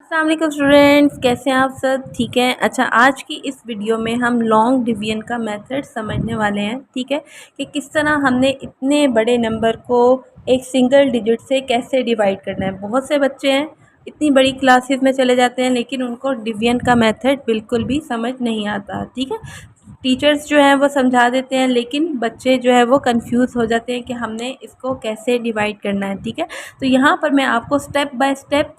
अस्सलाम वालेकुम स्टूडेंट्स, कैसे हैं आप सब? ठीक है। अच्छा, आज की इस वीडियो में हम लॉन्ग डिवीजन का मेथड समझने वाले हैं। ठीक है, कि किस तरह हमने इतने बड़े नंबर को एक सिंगल डिजिट से कैसे डिवाइड करना है। बहुत से बच्चे हैं इतनी बड़ी क्लासेस में चले जाते हैं लेकिन उनको डिवीजन का मेथड बिल्कुल भी समझ नहीं आता। ठीक है, टीचर्स जो हैं वो समझा देते हैं लेकिन बच्चे जो है वो कंफ्यूज हो जाते हैं कि हमने इसको कैसे डिवाइड करना है। ठीक है, तो यहाँ पर मैं आपको स्टेप बाय स्टेप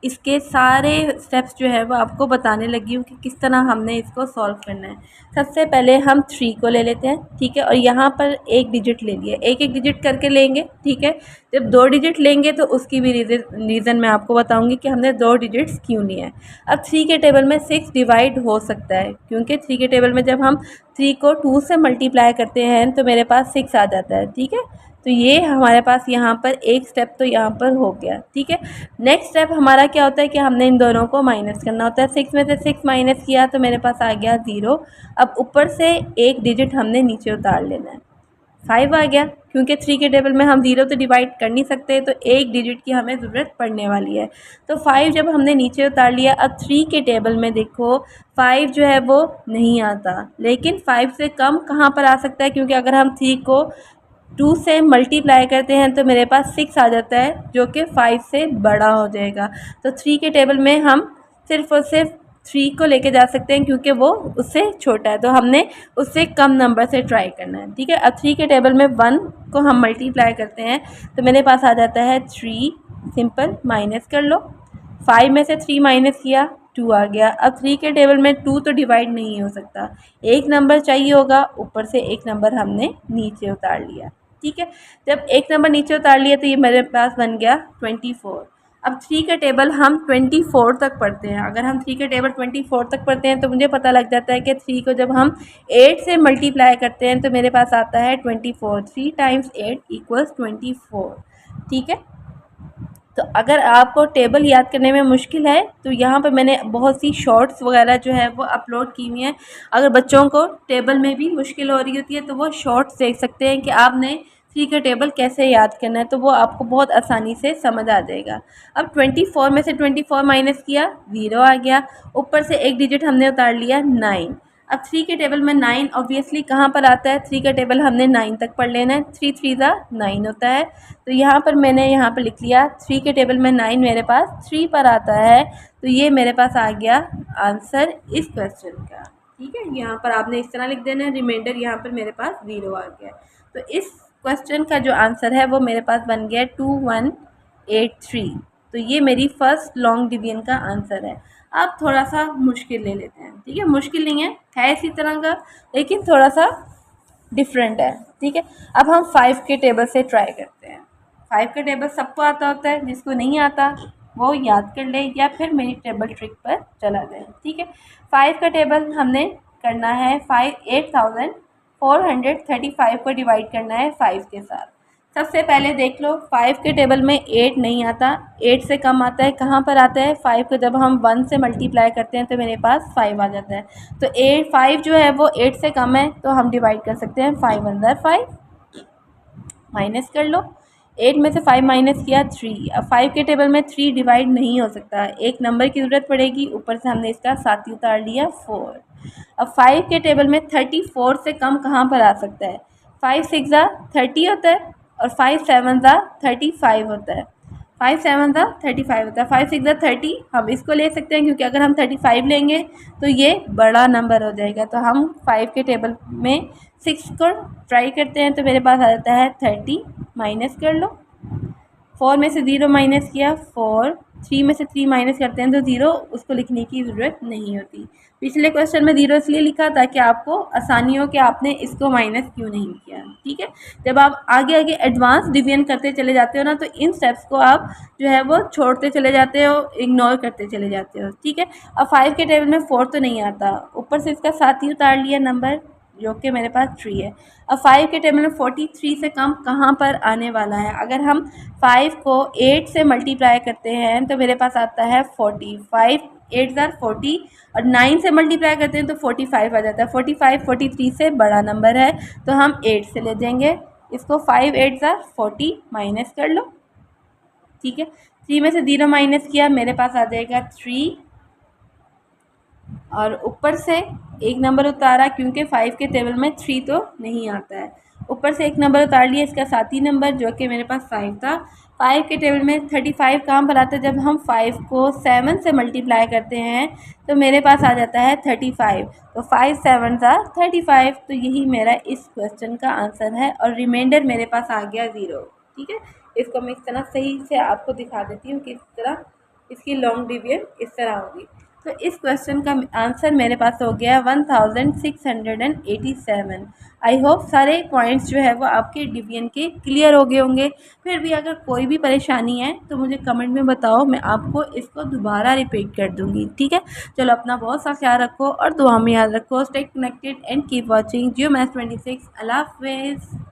इसके सारे स्टेप्स जो है वो आपको बताने लगी हूँ कि किस तरह हमने इसको सॉल्व करना है। सबसे पहले हम 3 को ले लेते हैं। ठीक है, और यहाँ पर एक डिजिट ले लिया, एक एक डिजिट करके लेंगे। ठीक है, जब 2 डिजिट लेंगे तो उसकी भी रीज़न मैं आपको बताऊँगी कि हमने 2 डिजिट्स क्यों लिए हैं। अब 3 के टेबल में 6 डिवाइड हो सकता है, क्योंकि 3 के टेबल में जब हम 3 को 2 से मल्टीप्लाई करते हैं तो मेरे पास 6 आ जाता है। ठीक है, तो ये हमारे पास यहाँ पर एक स्टेप तो यहाँ पर हो गया। ठीक है, नेक्स्ट स्टेप हमारा क्या होता है कि हमने इन दोनों को माइनस करना होता है। 6 में से 6 माइनस किया तो मेरे पास आ गया 0। अब ऊपर से एक डिजिट हमने नीचे उतार लेना है, 5 आ गया। क्योंकि 3 के टेबल में हम 0 तो डिवाइड कर नहीं सकते, तो एक डिजिट की हमें ज़रूरत पड़ने वाली है। तो 5 जब हमने नीचे उतार लिया, अब 3 के टेबल में देखो 5 जो है वो नहीं आता, लेकिन 5 से कम कहाँ पर आ सकता है, क्योंकि अगर हम 3 को 2 से मल्टीप्लाई करते हैं तो मेरे पास 6 आ जाता है, जो कि 5 से बड़ा हो जाएगा। तो 3 के टेबल में हम सिर्फ़ और सिर्फ 3 को लेके जा सकते हैं, क्योंकि वो उससे छोटा है, तो हमने उससे कम नंबर से ट्राई करना है। ठीक है, अब 3 के टेबल में 1 को हम मल्टीप्लाई करते हैं तो मेरे पास आ जाता है 3। सिंपल, माइनस कर लो। 5 में से 3 माइनस किया, 2 आ गया। अब 3 के टेबल में 2 तो डिवाइड नहीं हो सकता, एक नंबर चाहिए होगा, ऊपर से एक नंबर हमने नीचे उतार लिया। ठीक है, जब एक नंबर नीचे उतार लिया तो ये मेरे पास बन गया 24। अब 3 का टेबल हम 24 तक पढ़ते हैं। अगर हम 3 का टेबल 24 तक पढ़ते हैं तो मुझे पता लग जाता है कि 3 को जब हम 8 से मल्टीप्लाई करते हैं तो मेरे पास आता है 24। 3 टाइम्स 8 इक्वल्स 24। ठीक है, तो अगर आपको टेबल याद करने में मुश्किल है तो यहाँ पर मैंने बहुत सी शॉर्ट्स वगैरह जो है वो अपलोड की हुई हैं। अगर बच्चों को टेबल में भी मुश्किल हो रही होती है तो वो शॉर्ट्स देख सकते हैं कि आपने 3 का टेबल कैसे याद करना है, तो वो आपको बहुत आसानी से समझ आ जाएगा। अब 24 में से 24 माइनस किया, 0 आ गया। ऊपर से एक डिजिट हमने उतार लिया, 9। अब 3 के टेबल में 9 ऑब्वियसली कहाँ पर आता है, 3 का टेबल हमने 9 तक पढ़ लेना है। 3 3 ज़ा 9 होता है, तो यहाँ पर मैंने यहाँ पर लिख लिया 3 के टेबल में 9 मेरे पास 3 पर आता है, तो ये मेरे पास आ गया आंसर इस क्वेश्चन का। ठीक है, यहाँ पर आपने इस तरह लिख देना है, रिमाइंडर यहाँ पर मेरे पास 0 आ गया। तो इस क्वेश्चन का जो आंसर है वो मेरे पास बन गया 2183। तो ये मेरी फर्स्ट लॉन्ग डिवीजन का आंसर है। अब थोड़ा सा मुश्किल ले लेते हैं। ठीक है, मुश्किल नहीं है इसी तरह का, लेकिन थोड़ा सा डिफरेंट है। ठीक है, अब हम 5 के टेबल से ट्राई करते हैं। 5 का टेबल सबको आता होता है, जिसको नहीं आता वो याद कर ले या फिर मेरी टेबल ट्रिक पर चला जाए। ठीक है, 5 का टेबल हमने करना है 8435 को डिवाइड करना है 5 के साथ। सबसे पहले देख लो 5 के टेबल में 8 नहीं आता, 8 से कम आता है। कहाँ पर आता है, 5 को जब हम 1 से मल्टीप्लाई करते हैं तो मेरे पास 5 आ जाता है। तो 5 जो है वो 8 से कम है, तो हम डिवाइड कर सकते हैं 5 अंदर 5, माइनस कर लो। 8 में से 5 माइनस किया, 3। अब 5 के टेबल में 3 डिवाइड नहीं हो सकता, एक नंबर की ज़रूरत पड़ेगी, ऊपर से हमने इसका साथी उतार लिया 4। अब 5 के टेबल में 34 से कम कहाँ पर आ सकता है, 5 6 ज़ा 30 होता है और 5 7 ज़ा 35 होता है। 5 7 ज़ा 35 होता है, 5 6 ज़ा 30 हम इसको ले सकते हैं, क्योंकि अगर हम 35 लेंगे तो ये बड़ा नंबर हो जाएगा। तो हम 5 के टेबल में 6 को ट्राई करते हैं तो मेरे पास आ जाता है 30, माइनस कर लो। 4 में से 0 माइनस किया, 4। 3 में से 3 माइनस करते हैं तो 0, उसको लिखने की ज़रूरत नहीं होती। पिछले क्वेश्चन में 0 इसलिए लिखा ताकि आपको आसानी हो कि आपने इसको माइनस क्यों नहीं किया। ठीक है, जब आप आगे आगे एडवांस डिवीजन करते चले जाते हो ना, तो इन स्टेप्स को आप जो है वो छोड़ते चले जाते हो, इग्नोर करते चले जाते हो। ठीक है, अब 5 के टेबल में 4 तो नहीं आता, ऊपर से इसका साथ ही उतार लिया नंबर, जो कि मेरे पास 3 है। अब 5 के टेबल में 43 से कम कहाँ पर आने वाला है, अगर हम 5 को 8 से मल्टीप्लाई करते हैं तो मेरे पास आता है 45। 8 ज़ार 40 और 9 से मल्टीप्लाई करते हैं तो 45 आ जाता है। 45 43 से बड़ा नंबर है, तो हम 8 से ले जाएंगे इसको। 5 8 ज़ार 40, माइनस कर लो। ठीक है, 3 में से 0 माइनस किया, मेरे पास आ जाएगा 3 और ऊपर से एक नंबर उतारा क्योंकि 5 के टेबल में 3 तो नहीं आता है। ऊपर से एक नंबर उतार लिया, इसका साथी नंबर जो कि मेरे पास 5 था। 5 के टेबल में 35 कहाँ पर आता है, जब हम 5 को 7 से मल्टीप्लाई करते हैं तो मेरे पास आ जाता है 35। तो 5 7 था 35। तो यही मेरा इस क्वेश्चन का आंसर है और रिमाइंडर मेरे पास आ गया 0। ठीक है, इसको मैं इस तरह सही से आपको दिखा देती हूँ कि इस तरह इसकी लॉन्ग डिवीजन इस तरह होगी। तो इस क्वेश्चन का आंसर मेरे पास हो गया 1687। आई होप सारे पॉइंट्स जो है वो आपके डिवीजन के क्लियर हो गए होंगे। फिर भी अगर कोई भी परेशानी है तो मुझे कमेंट में बताओ, मैं आपको इसको दोबारा रिपीट कर दूंगी। ठीक है, चलो अपना बहुत सा ख्याल रखो और दुआ में याद रखो। Stay connected and keep watching Jio maths 26। अल्लाह हाफिज़।